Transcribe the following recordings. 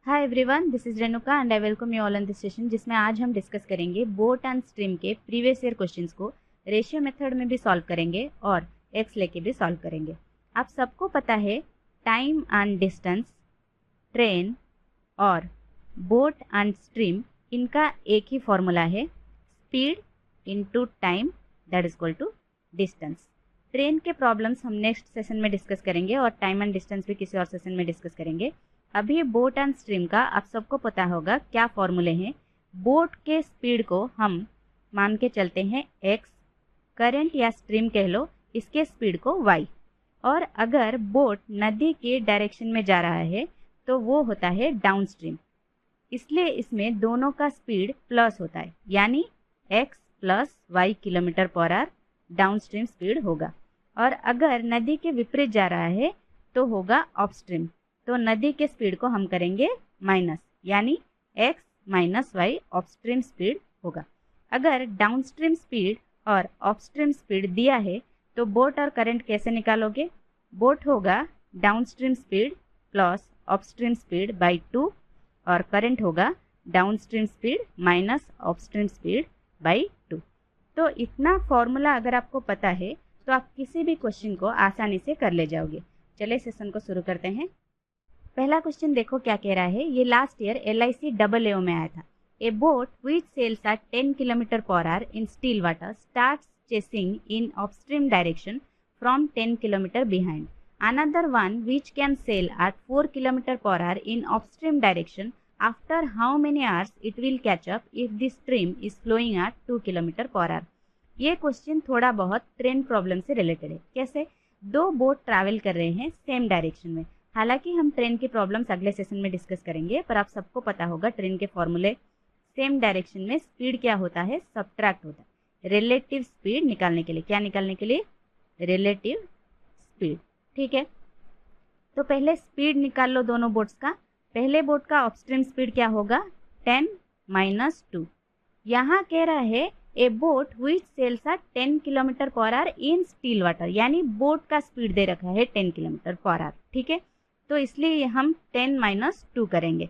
Hi everyone, this is Renuka and I welcome you all in this session, जिसमें आज हम discuss करेंगे boat and stream के previous year questions को ratio method में भी सॉल्व करेंगे और एक्स लेके भी सॉल्व करेंगे। आप सबको पता है टाइम एंड डिस्टेंस, ट्रेन और बोट एंड स्ट्रीम, इनका एक ही फॉर्मूला है, speed into time that is equal to distance. Train के प्रॉब्लम्स हम नेक्स्ट सेशन में डिस्कस करेंगे और टाइम एंड डिस्टेंस भी किसी और सेशन में डिस्कस करेंगे। अभी बोट एंड स्ट्रीम का आप सबको पता होगा क्या फॉर्मूले हैं। बोट के स्पीड को हम मान के चलते हैं x, करंट या स्ट्रीम कह लो इसके स्पीड को y, और अगर बोट नदी के डायरेक्शन में जा रहा है तो वो होता है डाउन स्ट्रीम, इसलिए इसमें दोनों का स्पीड प्लस होता है, यानी x plus y kilometre per hour down stream speed होगा। और अगर नदी के विपरीत जा रहा है तो होगा अप स्ट्रीम, तो नदी के स्पीड को हम करेंगे माइनस, यानी x minus Y upstream speed होगा। अगर डाउनस्ट्रीम स्पीड और अपस्ट्रीम स्पीड दिया है तो बोट और करंट कैसे निकालोगे? बोट होगा downstream speed plus upstream speed by 2 और करंट होगा downstream speed minus upstream speed by 2। तो इतना फॉर्मूला अगर आपको पता है तो आप किसी भी क्वेश्चन को आसानी से कर ले जाओगे। चलिए सेशन को शुरू करते हैं। पहला क्वेश्चन देखो क्या कह रहा है, ये लास्ट ईयर LIC AAO में आया था। A boat which sails at 10 kilometre per hour in still water starts chasing in upstream direction from 10 kilometre behind. Another one which can sail at 4 kilometre per hour in upstream direction after how many hours it will catch up if the stream is flowing at 2 kilometre per hour. ये question थोड़ा बहुत train problem से related है। कैसे? दो boat travel कर रहे हैं सेम डायरेक्शन में। हालांकि हम ट्रेन की प्रॉब्लम्स अगले सेशन में डिस्कस करेंगे, पर आप सबको पता होगा ट्रेन के फॉर्मूले, सेम डायरेक्शन में स्पीड क्या होता है? सब्ट्रैक्ट होता है। रिलेटिव स्पीड निकालने के लिए, क्या निकालने के लिए? Relative speed. ठीक है, तो पहले स्पीड निकाल लो दोनों बोट्स का। पहले बोट का अपस्ट्रीम स्पीड क्या होगा? 10 माइनस 2। यहाँ कह रहा है a boat which sails at 10 kilometre per hour in still water, यानी बोट का स्पीड दे रखा है 10 किलोमीटर पर आवर। ठीक है, तो इसलिए हम 10 माइनस 2 करेंगे।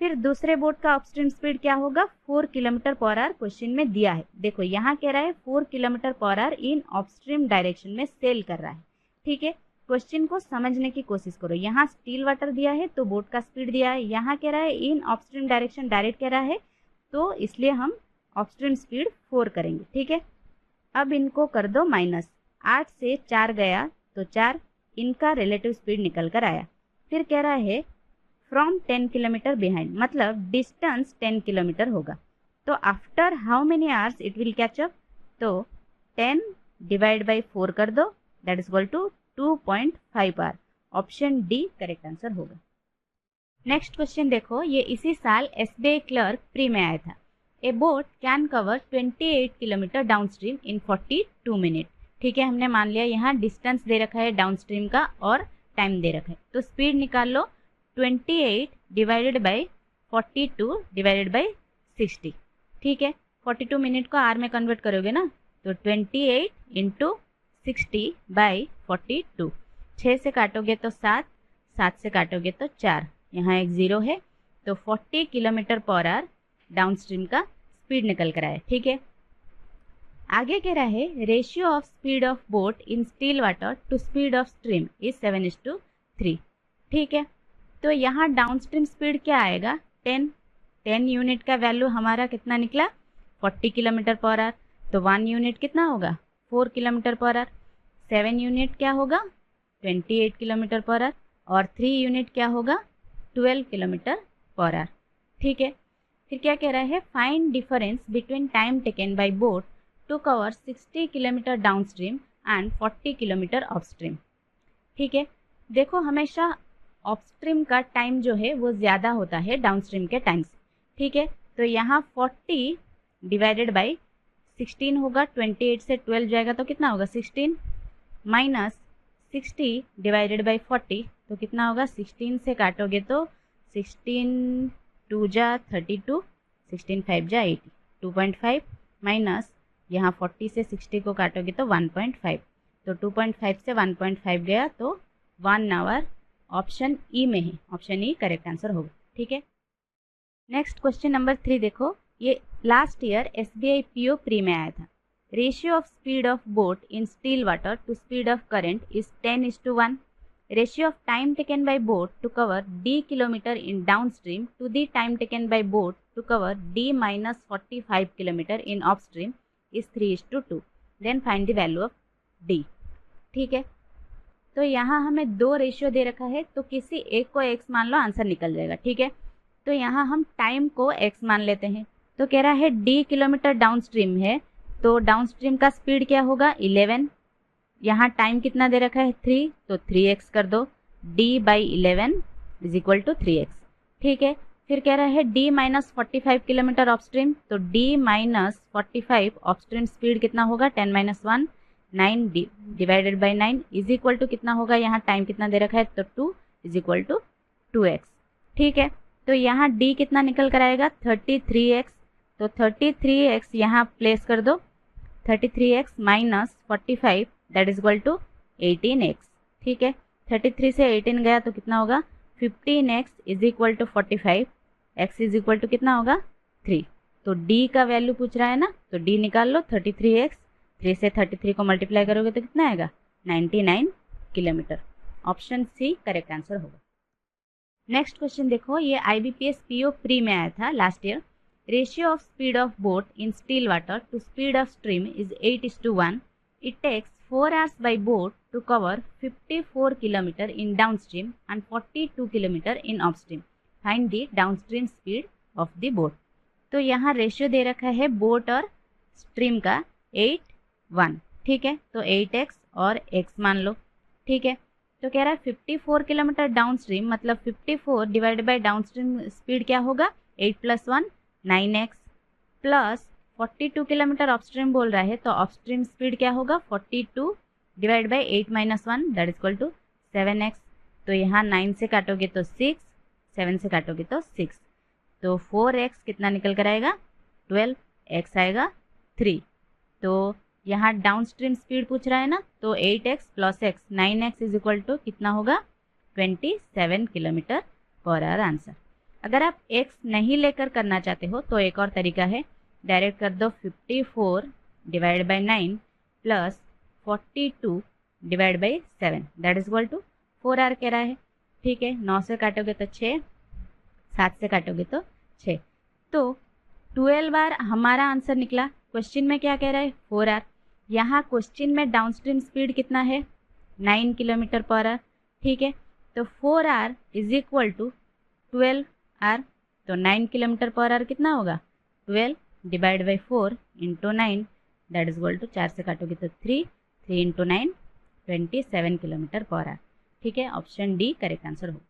फिर दूसरे बोट का अपस्ट्रीम स्पीड क्या होगा? 4 किलोमीटर पर आवर क्वेश्चन में दिया है। देखो यहाँ कह रहा है 4 kilometre per hour in upstream direction में सेल कर रहा है। ठीक है, क्वेश्चन को समझने की कोशिश करो। यहाँ स्टील वाटर दिया है तो बोट का स्पीड दिया है, यहाँ कह रहा है इन अपस्ट्रीम डायरेक्शन डायरेक्ट कह रहा है, तो इसलिए हम अपस्ट्रीम स्पीड 4 करेंगे। ठीक है, अब इनको कर दो माइनस, 8 से 4 गया तो 4, इनका रिलेटिव स्पीड निकल कर आया। फिर कह रहा है फ्रॉम 10 किलोमीटर बिहाइंड, मतलब डिस्टेंस 10 किलोमीटर होगा, तो after how many hours it will catch up, तो 10 डिवाइड बाई 4 कर दो, that is equal to 2.5 hour. Option D correct answer होगा। नेक्स्ट क्वेश्चन देखो, ये इसी साल SBI क्लर्क प्री में आया था। A boat can cover 28 kilometre down stream in 42 minute. ठीक है, हमने मान लिया यहाँ डिस्टेंस दे रखा है डाउन स्ट्रीम का और टाइम दे रखा है, तो स्पीड निकाल लो 28 डिवाइडेड बाई 42 डिवाइडेड बाई 60। ठीक है, 42 मिनट को आर में कन्वर्ट करोगे ना, तो 28 इंटू 60 बाई 42। 6 से काटोगे तो 7, 7 से काटोगे तो 4, यहाँ एक 0 है, तो 40 kilometre per hour down stream का स्पीड निकल कर आया। ठीक है, आगे कह रहा है ratio of speed of boat in still water to speed of stream is 7:3। ठीक है, तो यहाँ डाउन स्ट्रीम स्पीड क्या आएगा? 10 यूनिट का वैल्यू हमारा कितना निकला? 40 किलोमीटर पर आवर, तो 1 यूनिट कितना होगा? 4 किलोमीटर पर आवर। 7 यूनिट क्या होगा? 28 किलोमीटर पर आवर, और 3 यूनिट क्या होगा? 12 किलोमीटर पर आवर। ठीक है, फिर क्या कह रहा है? Find difference between time taken by boat to cover 60 kilometre down stream and 40 kilometre upstream. ठीक है, देखो हमेशा अपस्ट्रीम का टाइम जो है वो ज़्यादा होता है डाउन स्ट्रीम के टाइम से। ठीक है, तो यहाँ 40 डिवाइडेड बाई 16 होगा, 28 से 12 जाएगा तो कितना होगा? 16, माइनस 60 डिवाइडेड बाई 40, तो कितना होगा? 16 से काटोगे तो 16 2 जा 32, 16 5 जा 80, 2.5 माइनस यहाँ 40 से 60 को काटोगे तो 1.5, तो 2.5 से 1.5 गया तो 1 आवर ऑप्शन ई में है, ऑप्शन ई करेक्ट आंसर होगा। ठीक है, नेक्स्ट क्वेश्चन नंबर 3 देखो, ये last year SBI PO pre में आया था। Ratio of speed of boat in still water to speed of current is 10:1. Ratio of time taken by boat to cover d kilometer in downstream to the time taken by boat to cover d minus 45 kilometer in upstream is 3:2. Then find the value of d. ठीक है, तो यहाँ हमें दो ratio दे रखा है, तो किसी एक को x मान लो, आंसर निकल जाएगा। ठीक है, तो यहाँ हम टाइम को x मान लेते हैं। तो कह रहा है d किलोमीटर डाउनस्ट्रीम है, तो डाउनस्ट्रीम का स्पीड क्या होगा 11, यहाँ टाइम कितना दे रखा है 3, तो 3x कर दो, d/11 is equal to 3x। ठीक है, फिर कह रहा है d माइनस 45 किलोमीटर ऑफस्ट्रीम, तो d माइनस 45 ऑफस्ट्रीम स्पीड कितना होगा 10-1, 9 divided by 9 is equal to कितना होगा, यहाँ टाइम कितना दे रखा है तो 2 इज इक्वल टू 2x। ठीक है, तो यहाँ d कितना निकल कर आएगा 33x, तो 33x यहाँ प्लेस कर दो, 33x minus 45 that is equal to 18x। ठीक है, 33 से 18 गया तो कितना होगा 15x is equal to 45, x is equal to कितना होगा 3। तो d का वैल्यू पूछ रहा है ना, तो d निकाल लो, 33x 3 से 33 को मल्टीप्लाई करोगे तो कितना आएगा 99 kilometre. Option C correct answer होगा। नेक्स्ट क्वेश्चन देखो, ये IBPS PO प्री में आया था last year. Ratio of speed of boat in still water to speed of stream is 8:1. It takes 4 hours by boat to cover 54 km in downstream and 42 km in upstream. Find the downstream speed of the boat. तो यहाँ ratio दे रखा है boat और stream का 8:1। ठीक है, तो 8x और x मान लो। ठीक है, तो कह रहा है 54 किलोमीटर डाउनस्ट्रीम, मतलब 54 डिवाइडेड बाई डाउनस्ट्रीम स्पीड क्या होगा 8 + 1 9x प्लस 42 किलोमीटर अपस्ट्रीम बोल रहा है, तो अपस्ट्रीम स्पीड क्या होगा 42 divide by 8 - 1 that is equal to 7x। तो यहाँ 9 से काटोगे तो 6, 7 से काटोगे तो 6, तो 4x कितना निकल कर आएगा 12, x आएगा 3। तो यहाँ डाउन स्ट्रीम स्पीड पूछ रहा है ना, तो 8x plus x 9x is equal to कितना होगा 27 किलोमीटर पर आवर आंसर। अगर आप x नहीं लेकर करना चाहते हो तो एक और तरीका है, डायरेक्ट कर दो 54 divide by 9 plus 42 divide by 7 that is equal to 4 R कह रहा है। ठीक है, 9 से काटोगे तो 6, 7 से काटोगे तो 6, तो 12 आर हमारा आंसर निकला। क्वेश्चन में क्या कह रहा है 4 आर, यहाँ क्वेश्चन में डाउनस्ट्रीम स्पीड कितना है 9 किलोमीटर पर आवर। ठीक है, तो 4 R is equal to 12 R, तो 9 किलोमीटर पर आवर कितना होगा 12 divide by 4 into 9 that is equal to 4 से काटोगे तो 3, 3 इंटू 9 27 किलोमीटर पर आवर। ठीक है, ऑप्शन डी करेक्ट आंसर हो।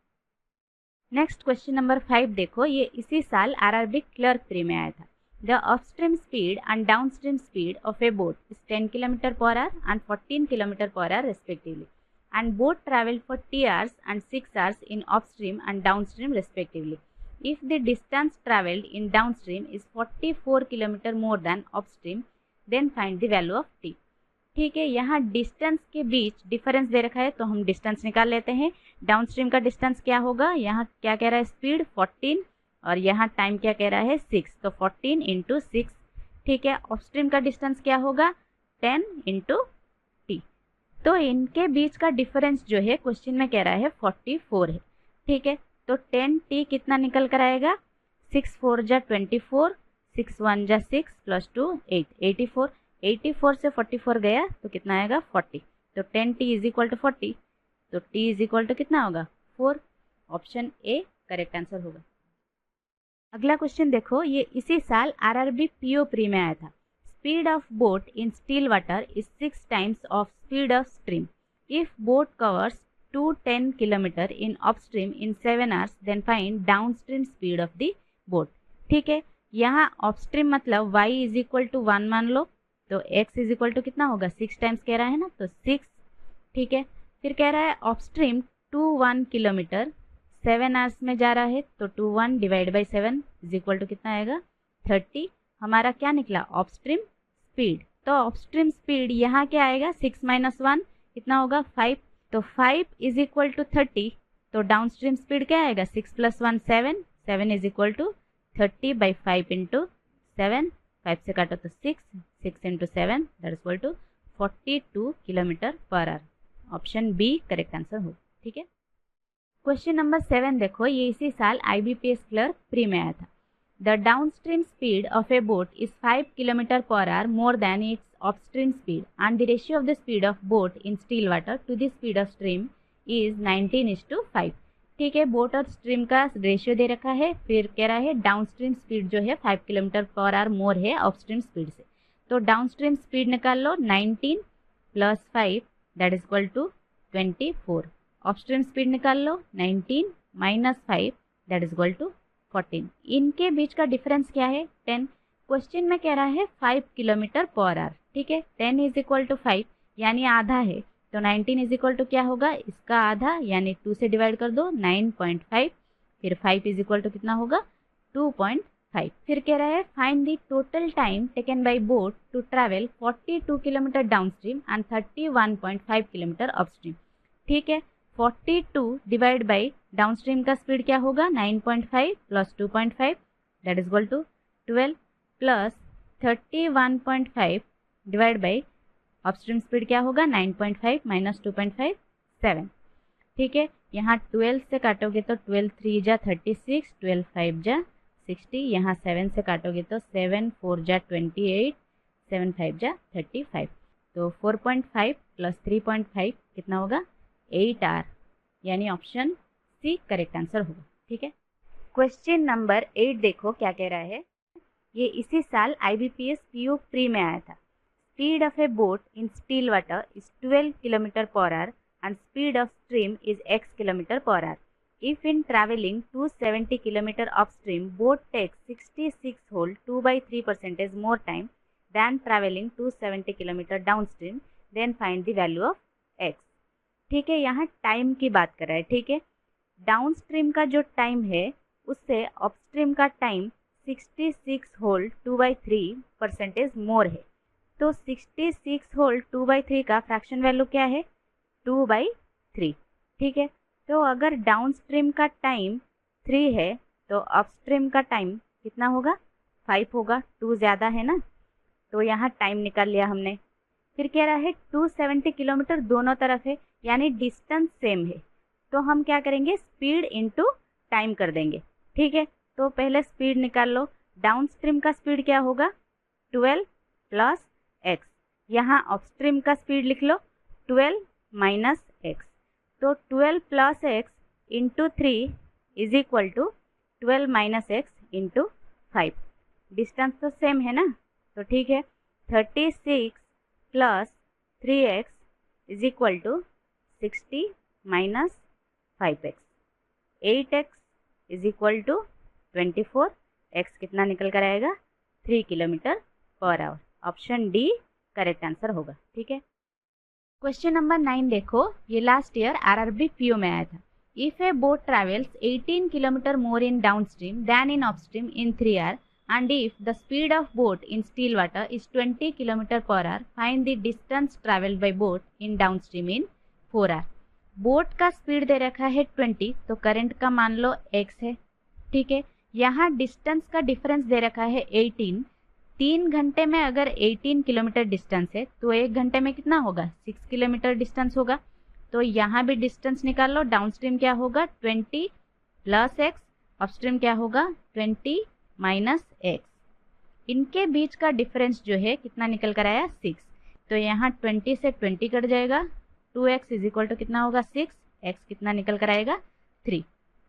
नेक्स्ट क्वेश्चन नंबर 5 देखो, ये इसी साल RRB क्लर्क प्री में आया था। The upstream speed and downstream speed of a boat is 10 kilometre per our and 14 kilometre per our respectively, and boat traveled for 3 hours and 6 hours in upstream and downstream respectively. If the distance traveled in downstream is 44 km more than upstream, then find the value of t. ठीक है, यहाँ distance के बीच difference दे रखा है, तो हम distance निकाल लेते हैं। डाउनस्ट्रीम का डिस्टेंस क्या होगा, यहाँ क्या कह रहा है स्पीड 14 और यहाँ टाइम क्या कह रहा है 6, तो 14 इंटू 6। ठीक है, अपस्ट्रीम का डिस्टेंस क्या होगा 10 इंटू टी, तो इनके बीच का डिफरेंस जो है क्वेश्चन में कह रहा है 44 है। ठीक है, तो 10t कितना निकल कर आएगा 6 4 जा 24, 6 1 जा 6 प्लस 2 8, 84, 84 से 44 गया तो कितना आएगा 40, तो 10t इज इक्वल टू 40, तो t इज इक्वल टू कितना होगा 4। ऑप्शन ए करेक्ट आंसर होगा। अगला क्वेश्चन देखो, ये इसी साल RRB PO प्री में आया था। Speed of boat in still water is 6 times of speed of stream. If boat covers 210 km in upstream in 7 hours, then find downstream speed of the boat. ठीक है, यहाँ अपस्ट्रीम मतलब y is equal to 1 मान लो, तो x is equal to कितना होगा 6 times कह रहा है ना, तो 6। ठीक है, फिर कह रहा है अपस्ट्रीम 21 किलोमीटर 7 आवर्स में जा रहा है, तो 21 divide by 7 is equal to कितना आएगा 30। हमारा क्या निकला अपस्ट्रीम स्पीड, तो अपस्ट्रीम स्पीड यहाँ क्या आएगा 6 - 1 कितना होगा 5, तो 5 इज इक्वल टू 30 तो डाउन स्ट्रीम स्पीड क्या आएगा, 6 + 1 7, 7 इज इक्वल टू 30/5 इंटू 7, 5 से काटो तो 6, 6 into 7 that is equal to 42 km/h। Option B correct answer हो। ठीक है, क्वेश्चन नंबर 7 देखो, ये इसी साल IBPS क्लर्क प्री में आया था। The downstream speed of a boat is 5 km/h more than its upstream speed and the ratio of the speed of boat in still water to the speed of stream is 19:5। ठीक है, boat और stream का ratio दे रखा है, फिर कह रहा है डाउनस्ट्रीम स्पीड जो है 5 km/h मोर है अपस्ट्रीम स्पीड से। तो डाउनस्ट्रीम स्पीड निकाल लो, 19 + 5 that is equal to 24। Upstream speed निकाल लो, 19 - 5 दैट इज इक्वल टू 14। इनके बीच का डिफरेंस क्या है, 10। क्वेश्चन में कह रहा है 5 km/h। ठीक है, 10 इज इक्वल टू 5 यानी आधा है, तो 19 इज इक्वल टू क्या होगा, इसका आधा यानी 2 से डिवाइड कर दो 9.5, फिर 5 इज इक्वल टू कितना होगा 2.5। फिर कह रहा है find the total time taken by boat to travel 42 km downstream and 31.5 km upstream. ठीक है, 42 डिवाइड बाई डाउनस्ट्रीम का स्पीड क्या होगा, 9.5 + 2.5 that is equal to 12 plus 31.5 divide by upstream speed क्या होगा, 9.5 - 2.5 7। ठीक है, यहाँ 12 से काटोगे तो 12 × 3 = 36, 12 × 5 = 60, यहाँ 7 से काटोगे तो 7 × 4 = 28, 7 × 5 = 35। तो 4.5 + 3.5 कितना होगा, 8 आवर, यानी ऑप्शन सी करेक्ट आंसर होगा। ठीक है, क्वेश्चन नंबर 8 देखो क्या कह रहा है, ये इसी साल IBPS PO प्री में आया था। Speed of a boat in still water is 12 km/h and speed of stream is x km/h. If in traveling 270 km upstream, boat takes 66 whole 2/3% more time than traveling 270 km downstream, then find the value of x. ठीक है, यहाँ time की बात कर रहा है। ठीक है, डाउनस्ट्रीम का जो टाइम है उससे अपस्ट्रीम का टाइम 66 होल 2/3% मोर है। तो 66 होल 2/3 का फ्रैक्शन वैल्यू क्या है, 2/3। ठीक है, तो अगर डाउनस्ट्रीम का टाइम 3 है तो अपस्ट्रीम का टाइम कितना होगा, 5 होगा, 2 ज़्यादा है ना, तो यहाँ टाइम निकाल लिया हमने। फिर कह रहा है 270 किलोमीटर दोनों तरफ है, यानी डिस्टेंस सेम है, तो हम क्या करेंगे, स्पीड इनटू टाइम कर देंगे। ठीक है, तो पहले स्पीड निकाल लो, डाउनस्ट्रीम का स्पीड क्या होगा, 12 + x, यहाँ अपस्ट्रीम का स्पीड लिख लो 12 - x, तो 12 + x into 3 is equal to 12 - x into 5। Distance तो सेम है ना, तो ठीक है, 36 + 3x is equal to 60 - 5x, 8x is equal to 24, x कितना निकल कर आएगा, 3 km/h। Option D correct answer होगा। ठीक है, क्वेश्चन नंबर 9 देखो, ये लास्ट ईयर RRB PO में आया था। If a boat travels 18 km more in downstream than in upstream in 3 hours and if the speed of boat in still water is 20 km/h, find the distance traveled by boat in downstream in 4 hours। Boat का speed दे रखा है 20, तो current का मान लो x है। ठीक है, यहाँ डिस्टेंस का डिफरेंस दे रखा है 18। 3 घंटे में अगर 18 किलोमीटर डिस्टेंस है तो 1 घंटे में कितना होगा, 6 किलोमीटर डिस्टेंस होगा। तो यहाँ भी डिस्टेंस निकाल लो, डाउनस्ट्रीम क्या होगा 20 + x, अपस्ट्रीम क्या होगा 20 - x। इनके बीच का डिफरेंस जो है कितना निकल कर आया, 6। तो यहाँ 20 से 20 कट जाएगा, 2x इज इक्वल टू कितना होगा 6, x कितना निकल कर आएगा 3।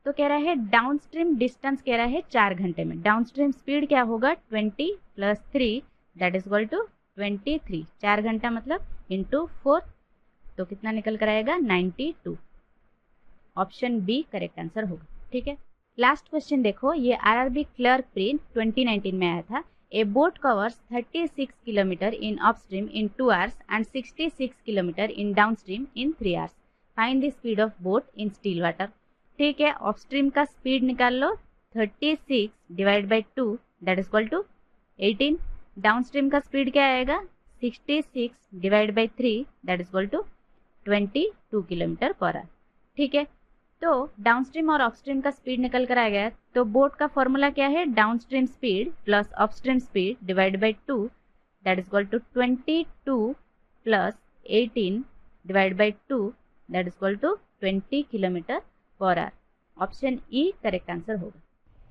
तो कह रहा है डाउनस्ट्रीम डिस्टेंस कह रहा है 4 घंटे में, डाउनस्ट्रीम स्पीड क्या होगा 20 + 3 दैट इज इक्वल टू 23, 4 घंटा मतलब इंटू 4, तो कितना निकल कर आएगा 92। ऑप्शन बी करेक्ट आंसर होगा। ठीक है, लास्ट क्वेश्चन देखो, ये RRB क्लर्क प्री 2019 में आया था। A boat covers 36 km in upstream in 2 hours and 66 km in downstream in 3 hours। Find the speed of boat in still water. ठीक है, अपस्ट्रीम का स्पीड निकाल लो, 36 divide by 2 that is equal to 18। Downstream का speed क्या आएगा, 66 divide by 3 that is equal to 22 km/h। ठीक है, तो डाउनस्ट्रीम और अपस्ट्रीम का स्पीड निकल कर आ गया। तो बोट का फॉर्मूला क्या है, downstream speed plus upstream speed divide by 2 that is equal to 22 plus 18 divide by 2 that is equal to 20 kilometre per hour. Option E correct answer होगा।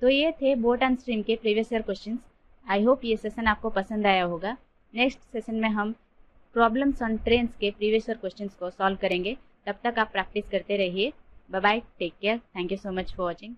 तो ये थे बोट एंड स्ट्रीम के previous year questions. I hope ये session आपको पसंद आया होगा। नेक्स्ट सेशन में हम प्रॉब्लम्स ऑन ट्रेन्स के प्रीवियस ईयर क्वेश्चंस को सॉल्व करेंगे। तब तक आप प्रैक्टिस करते रहिए। Bye bye, take care, thank you so much for watching.